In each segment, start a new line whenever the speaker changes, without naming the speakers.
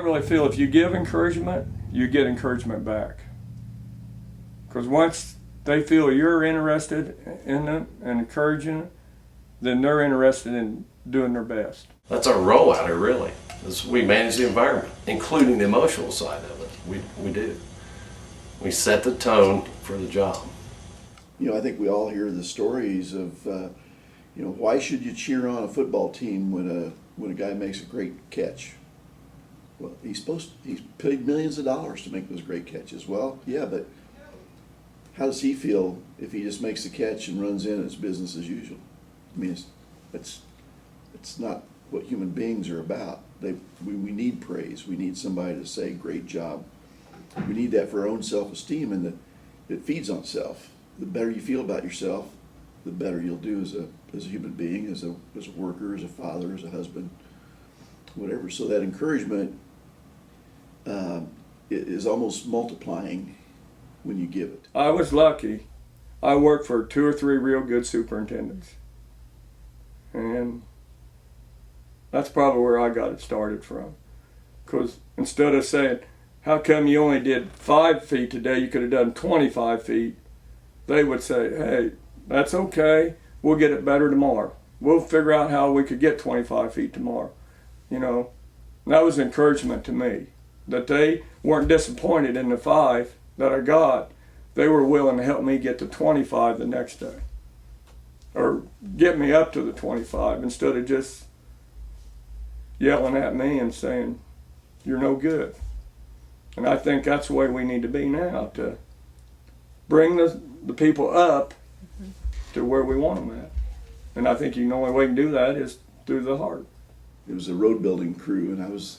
really feel if you give encouragement, you get encouragement back. Because once they feel you're interested in them and encouraging them, then they're interested in doing their best.
That's our role out here, really. We manage the environment, including the emotional side of it. We do. We set the tone for the job.
You know, I think we all hear the stories of, you know, why should you cheer on a football team when a guy makes a great catch? Well, he's paid millions of dollars to make those great catches. Well, yeah, but how does he feel if he just makes the catch and runs in? It's business as usual. I mean, it's not what human beings are about. We need praise. We need somebody to say, "Great job." We need that for our own self-esteem, and it feeds on self. The better you feel about yourself, the better you'll do as a human being, as a worker, as a father, as a husband, whatever. So that encouragement is almost multiplying when you give it.
I was lucky. I worked for 2 or 3 real good superintendents. And that's probably where I got it started from. Because instead of saying, how come you only did 5 feet today, you could have done 25 feet, they would say, hey, that's okay, we'll get it better tomorrow. We'll figure out how we could get 25 feet tomorrow. You know, that was encouragement to me, that they weren't disappointed in the 5 that I got. They were willing to help me get to 25 the next day, or get me up to the 25 instead of just yelling at me and saying, you're no good. And I think that's the way we need to be now, to bring the people up to where we want them at. And I think the only way you can do that is through the heart.
It was a road building crew, and I was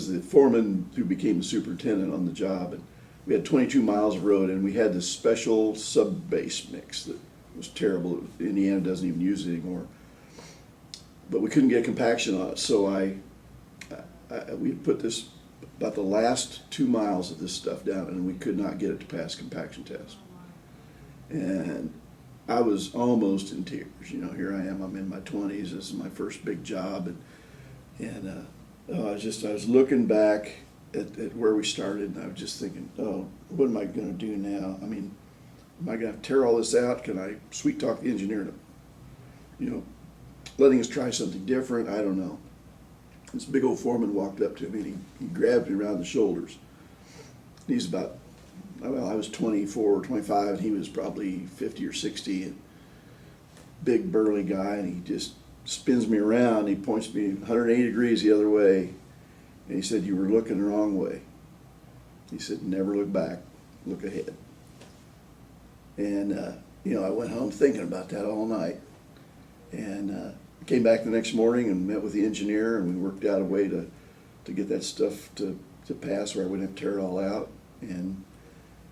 the foreman who became the superintendent on the job. And we had 22 miles of road, and we had this special sub-base mix that was terrible. Indiana doesn't even use it anymore. But we couldn't get compaction on it, so we put this about the last 2 miles of this stuff down, and we could not get it to pass compaction test. And I was almost in tears. You know, here I am. I'm in my 20s. This is my first big job, and I was looking back at where we started, and I was just thinking, oh, what am I going to do now? I mean, am I going to tear all this out? Can I sweet talk the engineer to, you know, letting us try something different? I don't know. This big old foreman walked up to me, and he grabbed me around the shoulders. He's about, well, I was 24 or 25, and he was probably 50 or 60, and big burly guy, and he just spins me around. He points me 180 degrees the other way, and he said, you were looking the wrong way. He said, never look back, look ahead. And you know, I went home thinking about that all night, and came back the next morning and met with the engineer, and we worked out a way to get that stuff to pass where I wouldn't have to tear it all out, and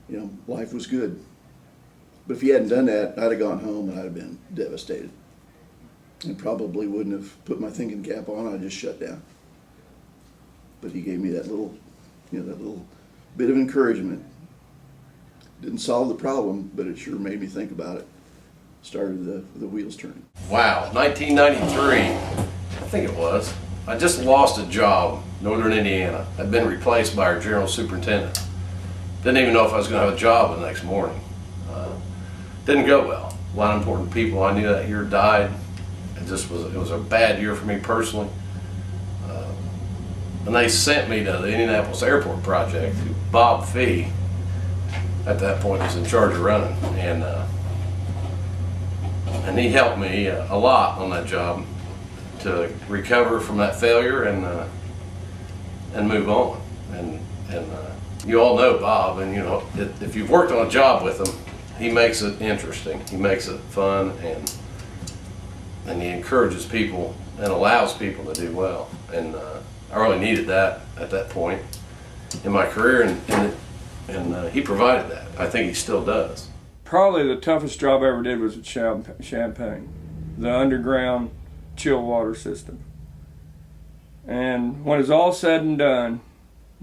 you know, life was good. But if he hadn't done that, I'd have gone home and I'd have been devastated, and probably wouldn't have put my thinking cap on. I'd just shut down. But he gave me that little, you know, that little bit of encouragement. Didn't solve the problem, but it sure made me think about it. Started the wheels turning.
Wow, 1993, I think it was. I just lost a job, Northern Indiana. I'd been replaced by our general superintendent. Didn't even know if I was going to have a job the next morning. Didn't go well. A lot of important people I knew that year died. It was a bad year for me personally. And they sent me to the Indianapolis Airport project. Bob Fee, at that point, was in charge of running, and he helped me a lot on that job to recover from that failure and move on. And you all know Bob, and you know, if you've worked on a job with him, he makes it interesting. He makes it fun, and he encourages people and allows people to do well. And I really needed that at that point in my career, and he provided that. I think he still does.
Probably the toughest job I ever did was at Champaign, the underground chill water system. And when it's all said and done,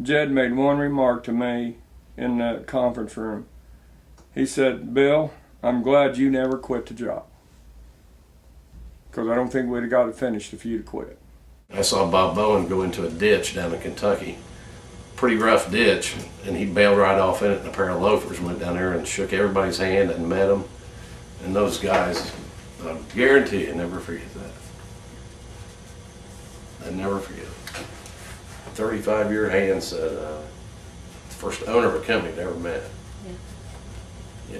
Jed made one remark to me in the conference room. He said, Bill, I'm glad you never quit the job, because I don't think we'd have got it finished if you'd quit.
I saw Bob Bowen go into a ditch down in Kentucky, pretty rough ditch, and he bailed right off in it, and a pair of loafers went down there and shook everybody's hand and met him. And those guys, I guarantee you, never forget that. I never forget it. 35-year hand said, first owner of a company he'd ever met. Yeah.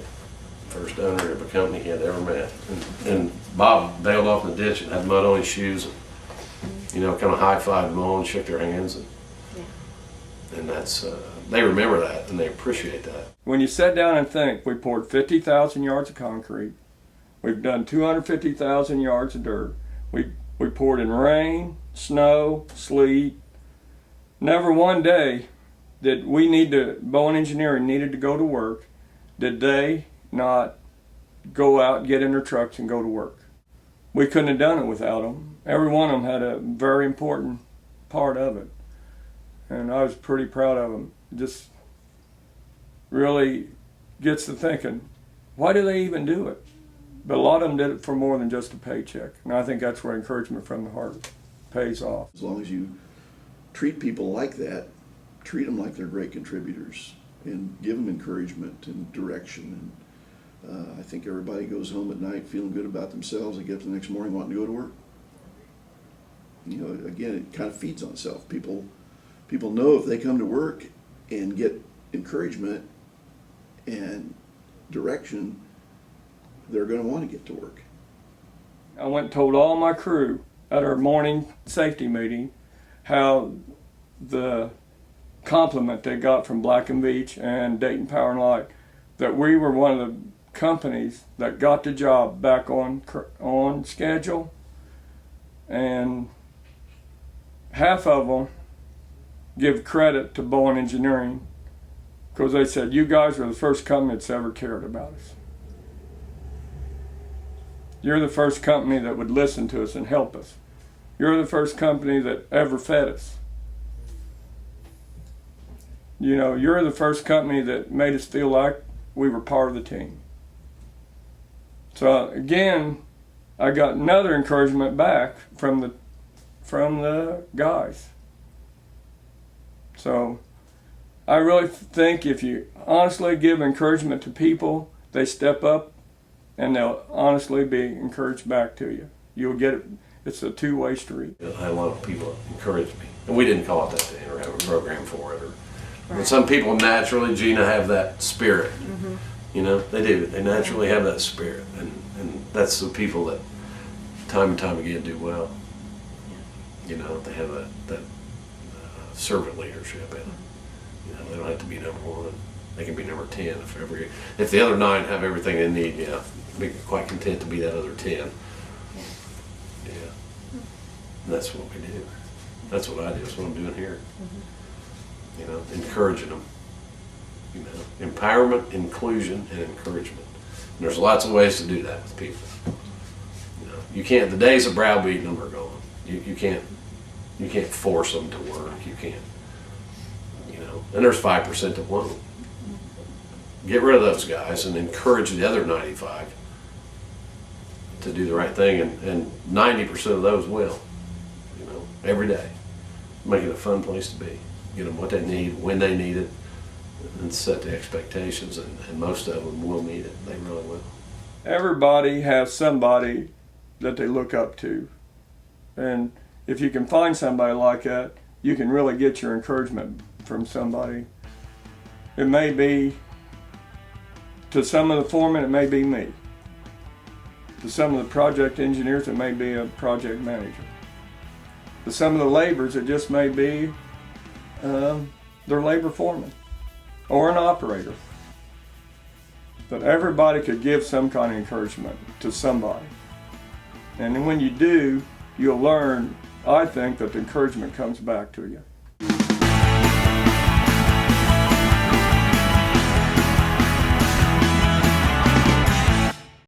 First owner of a company he had ever met. And Bob bailed off in the ditch and had mud on his shoes. And, you know, kind of high-fived them all and shook their hands. And that's, they remember that and they appreciate that.
When you sit down and think, we poured 50,000 yards of concrete. We've done 250,000 yards of dirt. We poured in rain, snow, sleet. Never one day did Bowen Engineering needed to go to work, did they not go out, get in their trucks and go to work. We couldn't have done it without them. Every one of them had a very important part of it. And I was pretty proud of them. It just really gets to thinking, why do they even do it? But a lot of them did it for more than just a paycheck. And I think that's where encouragement from the heart pays off.
As long as you treat people like that, treat them like they're great contributors and give them encouragement and direction. And I think everybody goes home at night feeling good about themselves. They get up the next morning wanting to go to work. You know, again, it kind of feeds on itself. People know if they come to work and get encouragement and direction, they're going to want to get to work.
I went and told all my crew at our morning safety meeting how the compliment they got from Black & Veatch and Dayton Power and Light, that we were one of the companies that got the job back on schedule, and half of them give credit to Bowen Engineering because they said, you guys are the first company that's ever cared about us. You're the first company that would listen to us and help us. You're the first company that ever fed us. You know, you're the first company that made us feel like we were part of the team. So again, I got another encouragement back from the guys. So I really think if you honestly give encouragement to people, they step up and they'll honestly be encouraged back to you. You'll get it. It's a two-way street.
I had a lot of people that encouraged me. And we didn't call it that day or have a program for it. But some people naturally, Gina, have that spirit. Mm-hmm. You know, they do. They naturally have that spirit. And that's the people that time and time again do well. You know, they have that servant leadership in it. You know, they don't have to be number one. They can be number 10 if the other 9 have everything they need. Yeah, be quite content to be that other 10. Yeah, and that's what we do. That's what I do. That's what I'm doing here. You know, encouraging them. You know, empowerment, inclusion, and encouragement. And there's lots of ways to do that with people. You know, you can't. The days of browbeating them are gone. You can't force them to work. You can't. You know, and there's 5% that won't. Get rid of those guys and encourage the other 95 to do the right thing, and 90% of those will. You know, every day, make it a fun place to be. Get them what they need, when they need it, and set the expectations, and most of them will need it. They really will.
Everybody has somebody that they look up to, and if you can find somebody like that, you can really get your encouragement from somebody. It may be, to some of the foremen, it may be me. To some of the project engineers, it may be a project manager. To some of the laborers, it just may be their labor foreman or an operator. But everybody could give some kind of encouragement to somebody. And then when you do, you'll learn, I think, that the encouragement comes back to you.